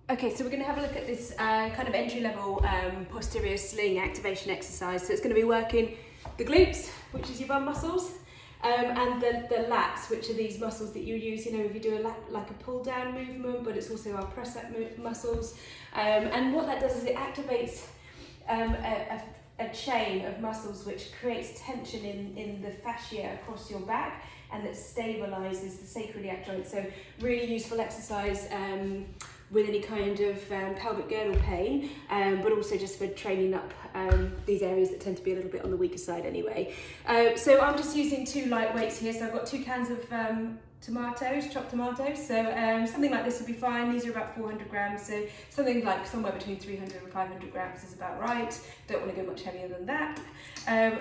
Okay, so we're going to have a look at this kind of entry-level posterior sling activation exercise. So it's going to be working the glutes, which is your bum muscles, and the lats, which are these muscles that you use, if you do like a pull-down movement, but it's also our press-up muscles. And what that does is it activates a chain of muscles which creates tension in the fascia across your back, and that stabilizes the sacroiliac joint. So really useful exercise with any kind of pelvic girdle pain, but also just for training up these areas that tend to be a little bit on the weaker side anyway. So I'm just using 2 light weights here. So I've got 2 cans of chopped tomatoes. So something like this would be fine. These are about 400 grams. So something like somewhere between 300 and 500 grams is about right. Don't want to go much heavier than that.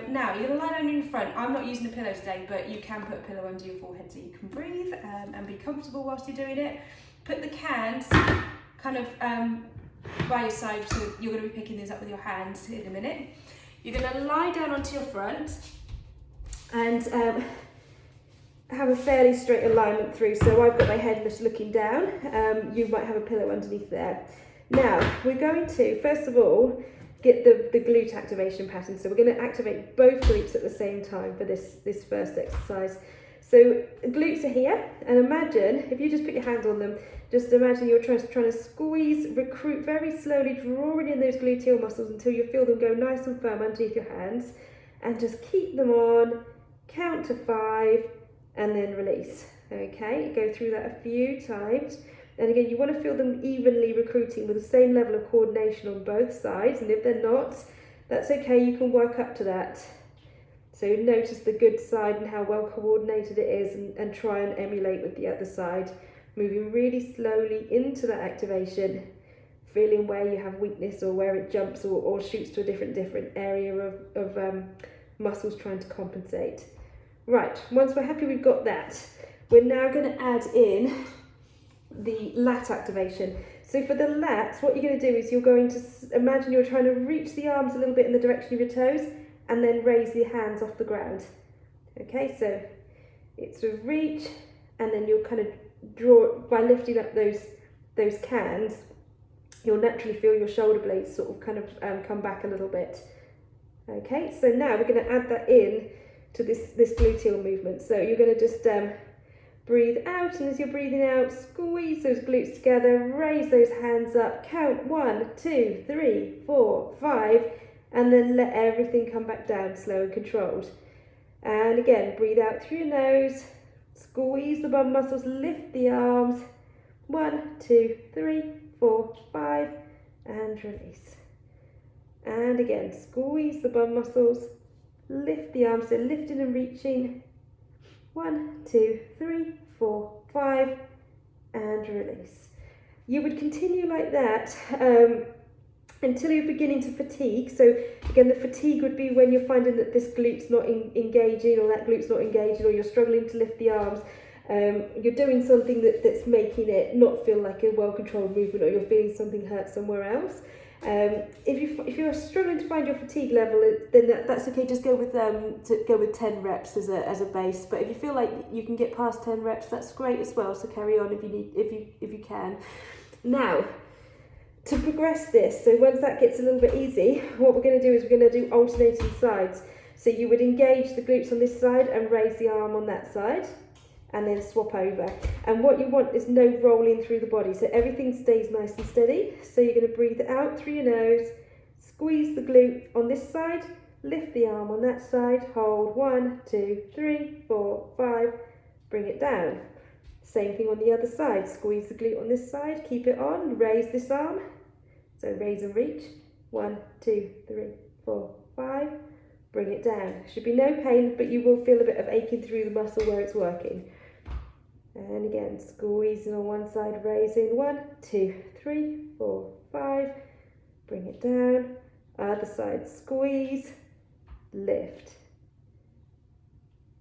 Now you're going to lie down in your front. I'm not using a pillow today, but you can put a pillow under your forehead so you can breathe and be comfortable whilst you're doing it. Put the cans kind of by your side, so you're going to be picking these up with your hands in a minute. You're going to lie down onto your front and have a fairly straight alignment through. So I've got my head just looking down. You might have a pillow underneath there. Now we're going to, first of all, get the glute activation pattern. So we're going to activate both glutes at the same time for this first exercise. So glutes are here, and imagine, if you just put your hands on them, just imagine you're trying to squeeze, recruit very slowly, drawing in those gluteal muscles until you feel them go nice and firm underneath your hands, and just keep them on, count to 5, and then release. Okay, go through that a few times. And again, you want to feel them evenly recruiting with the same level of coordination on both sides, and if they're not, that's okay, you can work up to that. So notice the good side and how well coordinated it is, and try and emulate with the other side. Moving really slowly into that activation, feeling where you have weakness or where it jumps or shoots to a different area of muscles trying to compensate. Right, once we're happy we've got that, we're now going to add in the lat activation. So for the lats, what you're going to do is you're going to imagine you're trying to reach the arms a little bit in the direction of your toes, and then raise your hands off the ground. Okay, so it's a reach, and then you'll kind of draw, by lifting up those cans, you'll naturally feel your shoulder blades sort of kind of come back a little bit. Okay, so now we're going to add that in to this gluteal movement. So you're going to just breathe out, and as you're breathing out, squeeze those glutes together, raise those hands up, count 1, 2, 3, 4, 5, and then let everything come back down, slow and controlled. And again, breathe out through your nose, squeeze the bum muscles, lift the arms, 1, 2, 3, 4, 5, and release. And again, squeeze the bum muscles, lift the arms, so lifting and reaching, 1, 2, 3, 4, 5, and release. You would continue like that until you're beginning to fatigue. So again, the fatigue would be when you're finding that this glute's not engaging, or that glute's not engaging, or you're struggling to lift the arms. You're doing something that's making it not feel like a well-controlled movement, or you're feeling something hurt somewhere else. If you're struggling to find your fatigue level, then that's okay. Just go with 10 reps as a base. But if you feel like you can get past 10 reps, that's great as well. So carry on if you can. Now, to progress this, so once that gets a little bit easy, what we're going to do is we're going to do alternating sides. So you would engage the glutes on this side and raise the arm on that side, and then swap over. And what you want is no rolling through the body, so everything stays nice and steady. So you're going to breathe out through your nose, squeeze the glute on this side, lift the arm on that side, hold 1, 2, 3, 4, 5, bring it down. Same thing on the other side, squeeze the glute on this side, keep it on, raise this arm, so raise and reach, 1, 2, 3, 4, 5, bring it down. Should be no pain, but you will feel a bit of aching through the muscle where it's working. And again, squeezing on one side, raising, 1, 2, 3, 4, 5, bring it down, other side, squeeze, lift.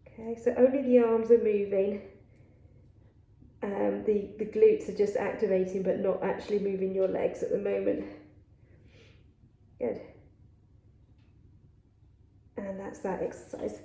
Okay, so only the arms are moving. The glutes are just activating but not actually moving your legs at the moment. Good. And that's that exercise.